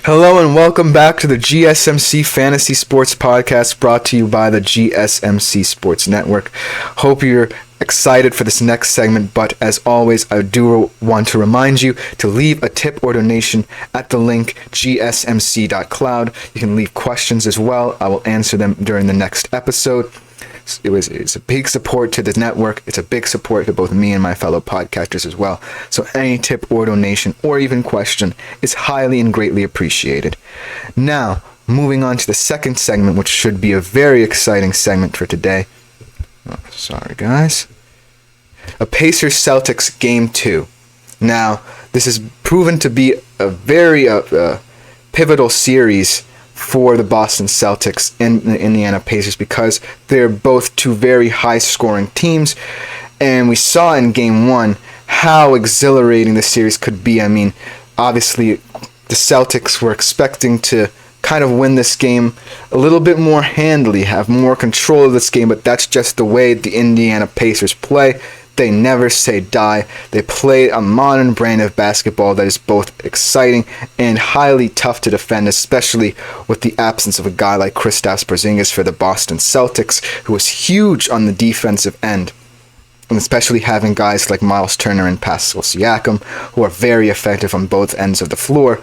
Hello and welcome back to the GSMC Fantasy Sports Podcast, brought to you by the GSMC Sports Network. Hope you're excited for this next segment, but as always, I do want to remind you to leave a tip or donation at the link gsmc.cloud. You can leave questions as well. I will answer them during the next episode. It's a big support to the network. It's a big support to both me and my fellow podcasters as well. So any tip or donation or even question is highly and greatly appreciated. Now, moving on to the second segment, which should be a very exciting segment for today. Oh, sorry, guys. A Pacers-Celtics Game 2. Now, this has proven to be a very pivotal series for the Boston Celtics and the Indiana Pacers because they're both two very high-scoring teams, and we saw in Game 1 how exhilarating the series could be. I mean, obviously, the Celtics were expecting to kind of win this game a little bit more handily, have more control of this game, but that's just the way the Indiana Pacers play. They never say die. They play a modern brand of basketball that is both exciting and highly tough to defend, especially with the absence of a guy like Kristaps Porzingis for the Boston Celtics, who was huge on the defensive end. And especially having guys like Miles Turner and Pascal Siakam, who are very effective on both ends of the floor,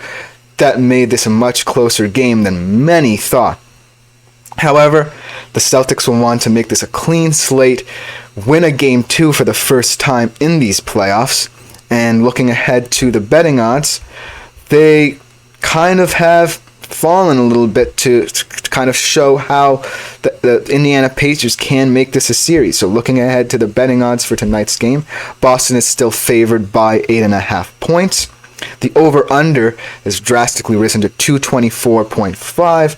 that made this a much closer game than many thought. However, the Celtics will want to make this a clean slate, win a Game 2 for the first time in these playoffs, and looking ahead to the betting odds, they kind of have fallen a little bit to kind of show how the Indiana Pacers can make this a series. So looking ahead to the betting odds for tonight's game, Boston is still favored by 8.5 points. The over-under has drastically risen to 224.5.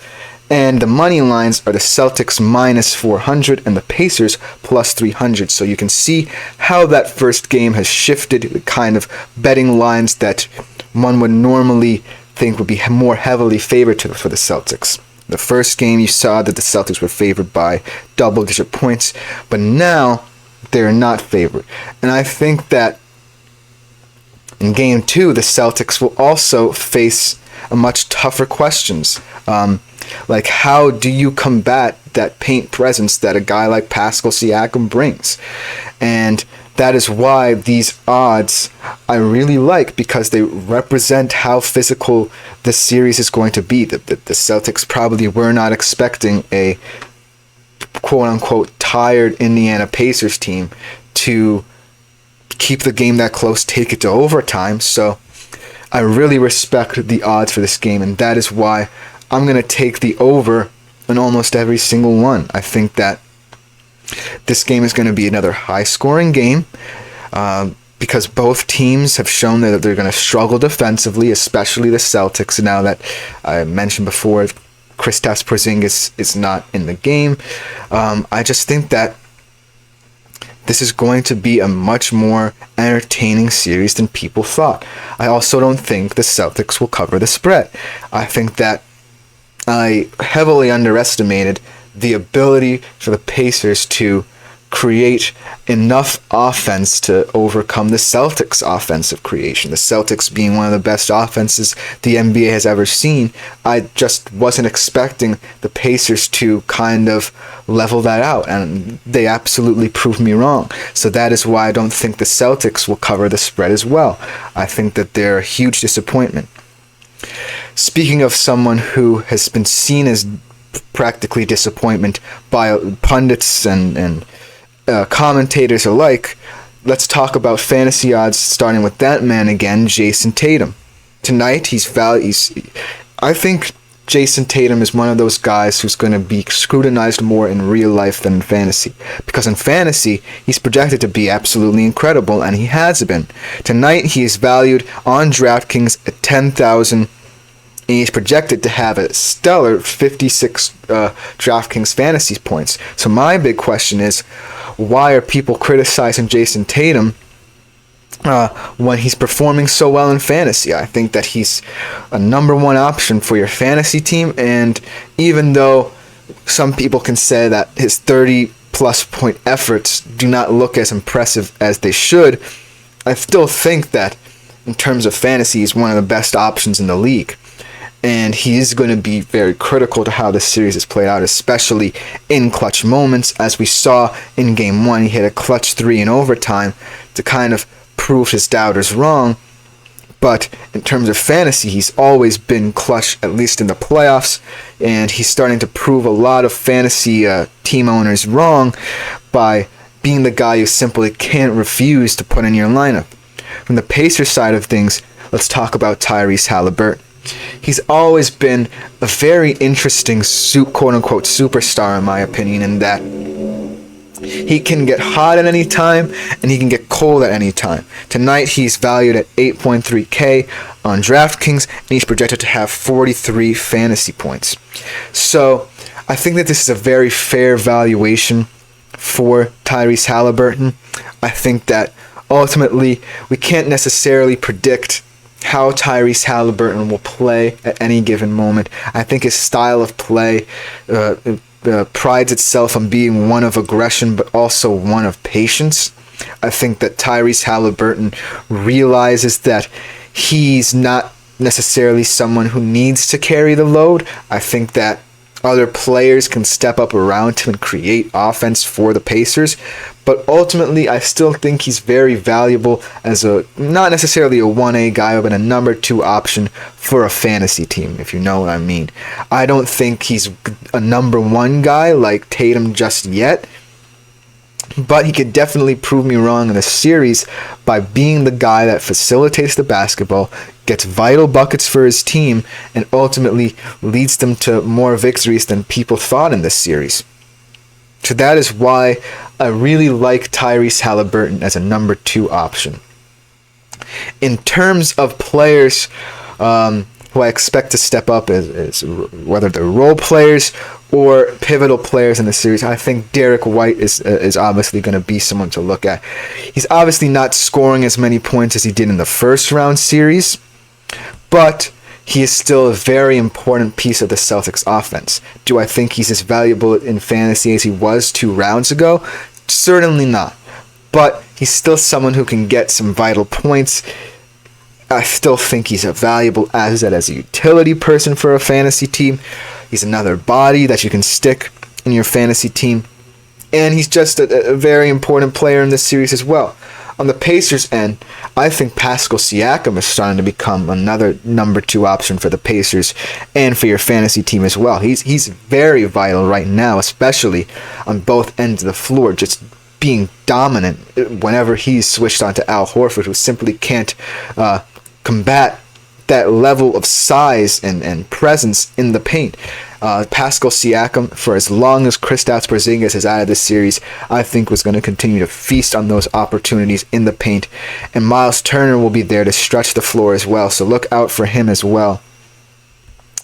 And the money lines are the Celtics minus 400 and the Pacers plus 300. So you can see how that first game has shifted the kind of betting lines that one would normally think would be more heavily favored for the Celtics. The first game you saw that the Celtics were favored by double-digit points, but now they're not favored. And I think that in Game 2, the Celtics will also face a much tougher questions. Like, how do you combat that paint presence that a guy like Pascal Siakam brings? And that is why these odds I really like, because they represent how physical the series is going to be. The Celtics probably were not expecting a quote-unquote tired Indiana Pacers team to keep the game that close, take it to overtime. So I really respect the odds for this game, and that is why I'm going to take the over in almost every single one. I think that this game is going to be another high-scoring game because both teams have shown that they're going to struggle defensively, especially the Celtics. Now that I mentioned before, Kristaps Porzingis is not in the game. I just think that this is going to be a much more entertaining series than people thought. I also don't think the Celtics will cover the spread. I think that I heavily underestimated the ability for the Pacers to create enough offense to overcome the Celtics' offensive creation. The Celtics being one of the best offenses the NBA has ever seen, I just wasn't expecting the Pacers to kind of level that out, and they absolutely proved me wrong. So that is why I don't think the Celtics will cover the spread as well. I think that they're a huge disappointment. Speaking of someone who has been seen as practically disappointment by pundits and commentators alike, let's talk about fantasy odds, starting with that man again, Jason Tatum. Tonight, I think Jason Tatum is one of those guys who's going to be scrutinized more in real life than in fantasy. Because in fantasy, he's projected to be absolutely incredible, and he has been. Tonight, he is valued on DraftKings at $10,000, and he's projected to have a stellar 56 DraftKings fantasy points. So my big question is, why are people criticizing Jason Tatum when he's performing so well in fantasy? I think that he's a number one option for your fantasy team, and even though some people can say that his 30-plus point efforts do not look as impressive as they should, I still think that in terms of fantasy, he's one of the best options in the league. and he is going to be very critical to how the series is played out, especially in clutch moments. As we saw in Game 1, he hit a clutch 3 in overtime to kind of prove his doubters wrong. But in terms of fantasy, he's always been clutch, at least in the playoffs, and he's starting to prove a lot of fantasy team owners wrong by being the guy you simply can't refuse to put in your lineup. From the Pacers side of things, let's talk about Tyrese Haliburton. He's always been a very interesting quote-unquote superstar, in my opinion, in that he can get hot at any time and he can get cold at any time. Tonight he's valued at 8.3K on DraftKings, and he's projected to have 43 fantasy points. So I think that this is a very fair valuation for Tyrese Haliburton. I think that ultimately we can't necessarily predict how Tyrese Haliburton will play at any given moment. I think his style of play prides itself on being one of aggression, but also one of patience. I think that Tyrese Haliburton realizes that he's not necessarily someone who needs to carry the load. I think that other players can step up around him and create offense for the Pacers. But ultimately, I still think he's very valuable as not necessarily a 1A guy, but a number 2 option for a fantasy team, if you know what I mean. I don't think he's a number 1 guy like Tatum just yet, but he could definitely prove me wrong in the series by being the guy that facilitates the basketball, gets vital buckets for his team, and ultimately leads them to more victories than people thought in this series. So that is why I really like Tyrese Haliburton as a number 2 option. In terms of players who I expect to step up as whether they're role players or pivotal players in the series, I think Derek White is obviously going to be someone to look at. He's obviously not scoring as many points as he did in the first round series, but he is still a very important piece of the Celtics offense. Do I think he's as valuable in fantasy as he was 2 rounds ago? Certainly not. But he's still someone who can get some vital points. I still think he's a valuable asset as a utility person for a fantasy team. He's another body that you can stick in your fantasy team. And he's just a very important player in this series as well. On the Pacers end, I think Pascal Siakam is starting to become another number 2 option for the Pacers and for your fantasy team as well. He's very vital right now, especially on both ends of the floor, just being dominant whenever he's switched onto Al Horford, who simply can't combat that level of size and presence in the paint. Pascal Siakam, for as long as Kristaps Porzingis is out of this series, I think was going to continue to feast on those opportunities in the paint. And Miles Turner will be there to stretch the floor as well, so look out for him as well.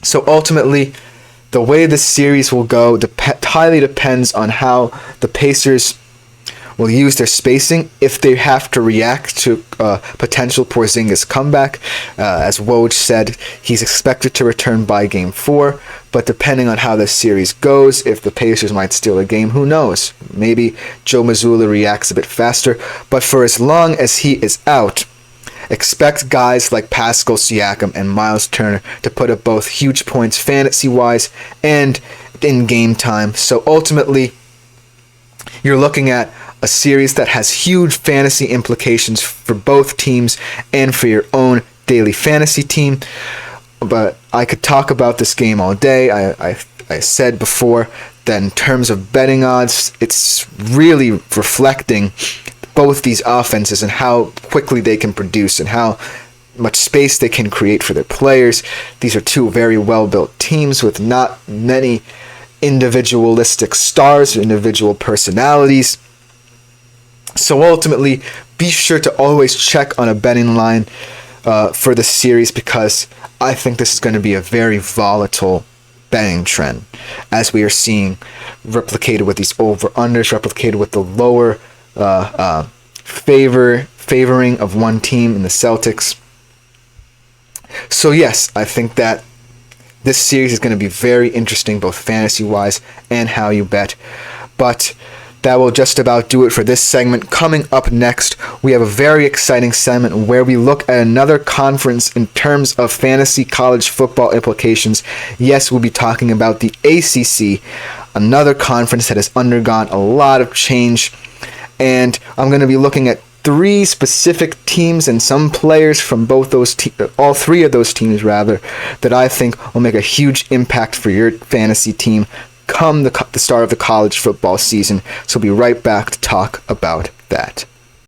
So ultimately, the way this series will go highly depends on how the Pacers will use their spacing if they have to react to potential Porzingis comeback. As Woj said, he's expected to return by Game 4, but depending on how this series goes, if the Pacers might steal a game, who knows? Maybe Joe Mazzulla reacts a bit faster, but for as long as he is out, expect guys like Pascal Siakam and Miles Turner to put up both huge points fantasy-wise and in game time. So ultimately, you're looking at a series that has huge fantasy implications for both teams and for your own daily fantasy team. But I could talk about this game all day. I said before that in terms of betting odds, it's really reflecting both these offenses and how quickly they can produce and how much space they can create for their players. These are 2 very well-built teams with not many individualistic stars, individual personalities. So ultimately, be sure to always check on a betting line for the series, because I think this is going to be a very volatile betting trend, as we are seeing replicated with these over-unders, replicated with the lower favoring of one team in the Celtics. So yes, I think that this series is going to be very interesting, both fantasy-wise and how you bet. But that will just about do it for this segment. Coming up next, we have a very exciting segment where we look at another conference in terms of fantasy college football implications. Yes, we'll be talking about the ACC, another conference that has undergone a lot of change. And I'm going to be looking at 3 specific teams and some players from both those all 3 of those teams rather, that I think will make a huge impact for your fantasy team come the start of the college football season. So we'll be right back to talk about that.